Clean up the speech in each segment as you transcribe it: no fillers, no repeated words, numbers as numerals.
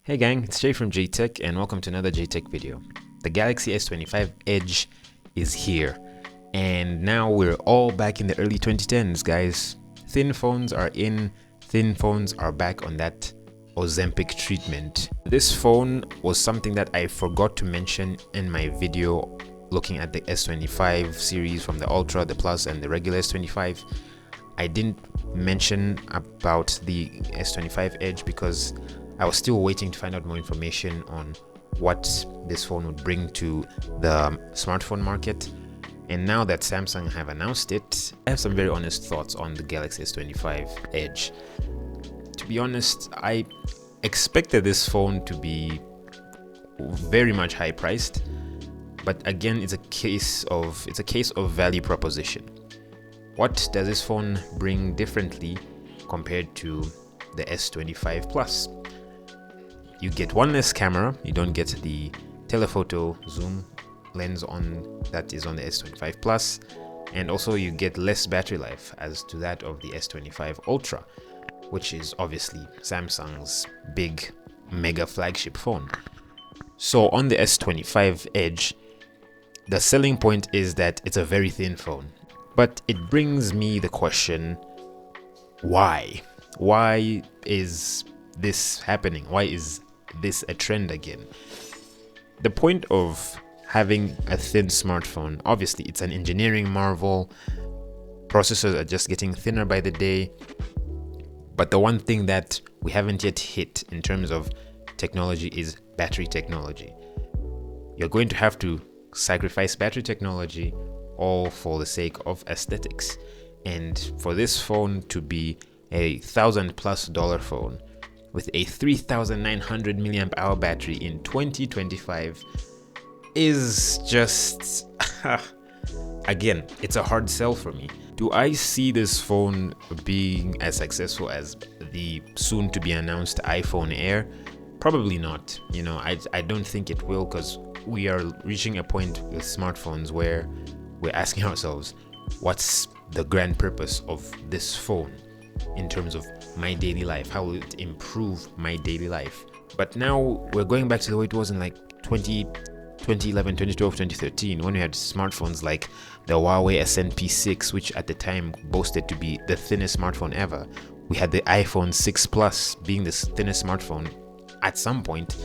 Hey gang, it's Jay from JTech and welcome to another JTech video. The Galaxy S25 Edge is here and now we're all back in the early 2010s, guys. Thin phones are in, thin phones are back on that Ozempic treatment. This phone was something that I forgot to mention in my video looking at the S25 series from the Ultra, the Plus and the regular S25. I didn't mention about the S25 Edge because I was still waiting to find out more information on what this phone would bring to the smartphone market. And now that Samsung have announced it, I have some very honest thoughts on the Galaxy S25 Edge. To be honest, I expected this phone to be very much high priced, but again, it's a case of value proposition. What does this phone bring differently compared to the S25 Plus? You get one less camera. You don't get the telephoto zoom lens on that is on the S25 Plus, and also you get less battery life as to that of the S25 Ultra, which is obviously Samsung's big mega flagship phone. So on the S25 Edge, the selling point is that it's a very thin phone. But it brings me the question, why? Why is this happening? Why is this a trend again? The point of having a thin smartphone, obviously it's an engineering marvel. Processors are just getting thinner by the day. But the one thing that we haven't yet hit in terms of technology is battery technology. You're going to have to sacrifice battery technology all for the sake of aesthetics. And for this phone to be a $1,000+ phone with a 3,900 milliamp hour battery in 2025 is just again, it's a hard sell for me. Do I see this phone being as successful as the soon to be announced iPhone Air? Probably not. I don't think it will, because we are reaching a point with smartphones where we're asking ourselves, what's the grand purpose of this phone in terms of my daily life? How will it improve my daily life? But now we're going back to the way it was in like 2011, 2012, 2013, when we had smartphones like the Huawei SNP6, which at the time boasted to be the thinnest smartphone ever. We had the iPhone 6 Plus being the thinnest smartphone at some point,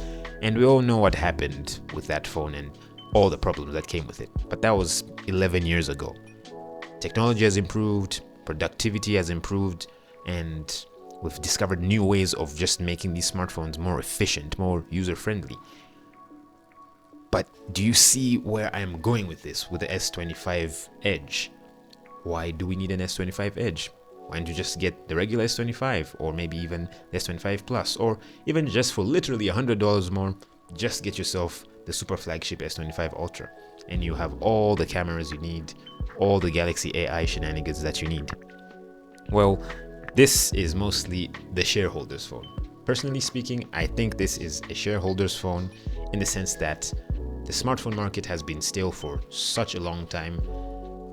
and we all know what happened with that phone and all the problems that came with it. But that was 11 years ago. Technology has improved, productivity has improved, and we've discovered new ways of just making these smartphones more efficient, more user-friendly. But do you see where I'm going with this, with the S25 Edge? Why do we need an S25 Edge? Why don't you just get the regular S25, or maybe even the S25 Plus, or even just for literally $100 more, just get yourself the super flagship S25 Ultra, and you have all the cameras you need, all the Galaxy AI shenanigans that you need. Well, this is mostly the shareholders' phone. Personally speaking, I think this is a shareholders' phone in the sense that the smartphone market has been stale for such a long time,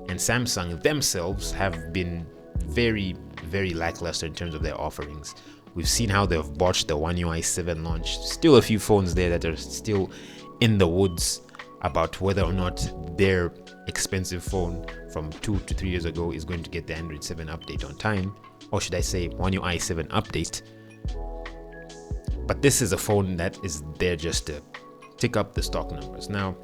and Samsung themselves have been very, very lackluster in terms of their offerings. We've seen how they've botched the One UI 7 launch. Still a few phones there that are still in the woods about whether or not their expensive phone from 2 to 3 years ago is going to get the Android 7 update on time, or should I say One UI 7 update. But this is a phone that is there just to tick up the stock numbers. Now,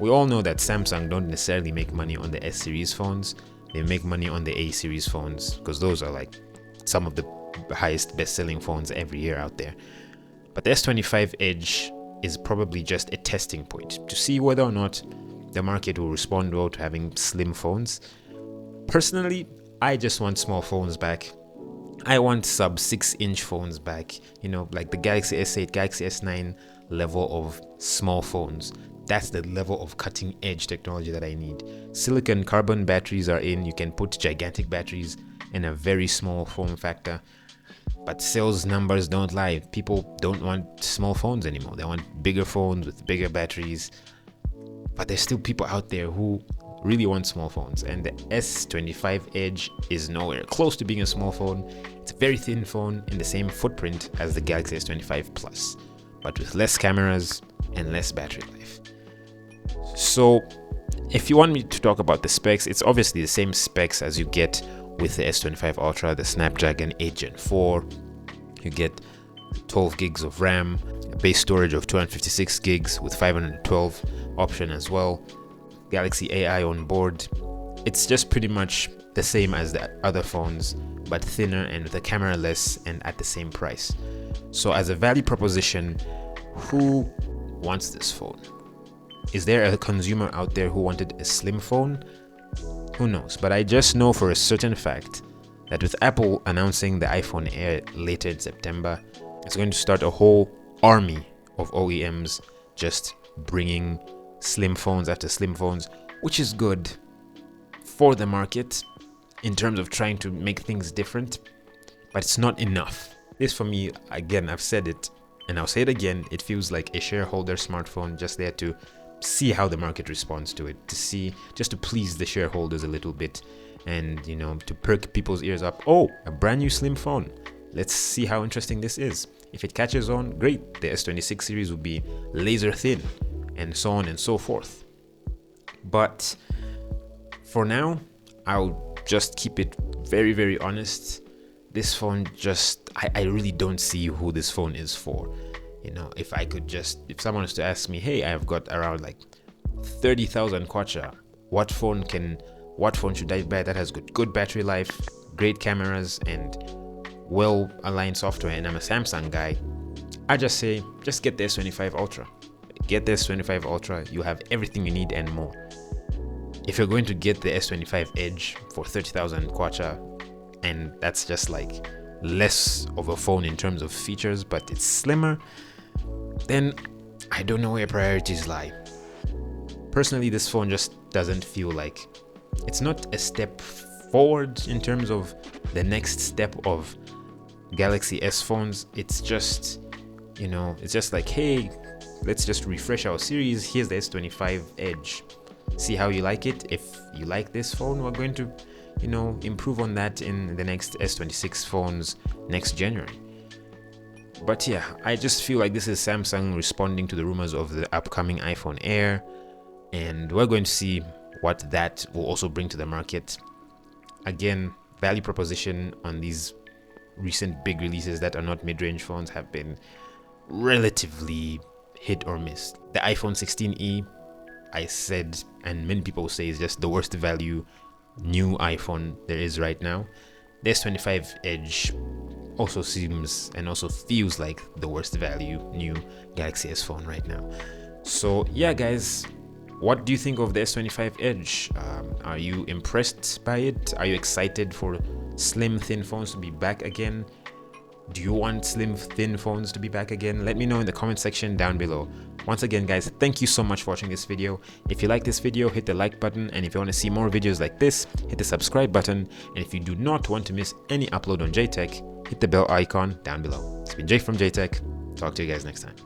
we all know that Samsung don't necessarily make money on the S series phones. They make money on the A series phones because those are like some of the highest best-selling phones every year out there. But the S25 Edge is probably just a testing point to see whether or not the market will respond well to having slim phones. Personally, I just want small phones back. I want sub 6-inch phones back, like the Galaxy S8, Galaxy S9 level of small phones. That's the level of cutting edge technology that I need. Silicon carbon batteries are in. You can put gigantic batteries in a very small form factor. But sales numbers don't lie. People don't want small phones anymore. They want bigger phones with bigger batteries. But there's still people out there who really want small phones. And the S25 Edge is nowhere close to being a small phone. It's a very thin phone in the same footprint as the Galaxy S25 Plus. but with less cameras and less battery life. So if you want me to talk about the specs, it's obviously the same specs as you get with the S25 Ultra, the Snapdragon 8 Gen 4. You get 12 gigs of RAM, a base storage of 256 gigs with 512 option as well, Galaxy AI on board. It's just pretty much the same as the other phones, but thinner and with a camera less and at the same price. So as a value proposition, who wants this phone? Is there a consumer out there who wanted a slim phone? Who knows? But I just know for a certain fact that with Apple announcing the iPhone Air later in September, it's going to start a whole army of OEMs just bringing slim phones after slim phones, which is good for the market in terms of trying to make things different, but it's not enough. This for me, again, I've said it and I'll say it again, it feels like a shareholder smartphone just there to see how the market responds to it, to see, just to please the shareholders a little bit, and you know, to perk people's ears up. Oh, a brand new slim phone, let's see how interesting this is. If it catches on, great, the S26 series will be laser thin, and so on and so forth. But for now, I'll just keep it very, very honest. This phone just, I really don't see who this phone is for. You know, if someone was to ask me, hey, I've got around like 30,000 kwacha, what phone should I buy that has good battery life, great cameras, and well aligned software, and I'm a Samsung guy, I just say, just get the S25 Ultra. Get the S25 Ultra, you have everything you need and more. If you're going to get the S25 Edge for 30,000 kwacha, and that's just like less of a phone in terms of features, but it's slimmer, then I don't know where priorities lie. Personally, this phone just doesn't feel like, it's not a step forward in terms of the next step of Galaxy S phones. It's just, you know, it's just like, hey, let's just refresh our series. Here's the S25 Edge. See how you like it. If you like this phone, we're going to, you know, improve on that in the next S26 phones next January. But yeah, I just feel like this is Samsung responding to the rumors of the upcoming iPhone Air, and we're going to see what that will also bring to the market. Again, value proposition on these recent big releases that are not mid-range phones have been relatively hit or miss. The iPhone 16e, I said, and many people say, is just the worst value new iPhone there is right now. The S25 Edge also seems and also feels like the worst value new Galaxy S phone right now. So yeah, guys, what do you think of the S25 Edge? Are you impressed by it? Are you excited for slim thin phones to be back again? Do you want slim thin phones to be back again? Let me know in the comment section down below. Once again, guys, thank you so much for watching this video. If you like this video, hit the like button, and if you want to see more videos like this, hit the subscribe button, and if you do not want to miss any upload on JTech, hit the bell icon down below. It's been Jay from JTech. Talk to you guys next time.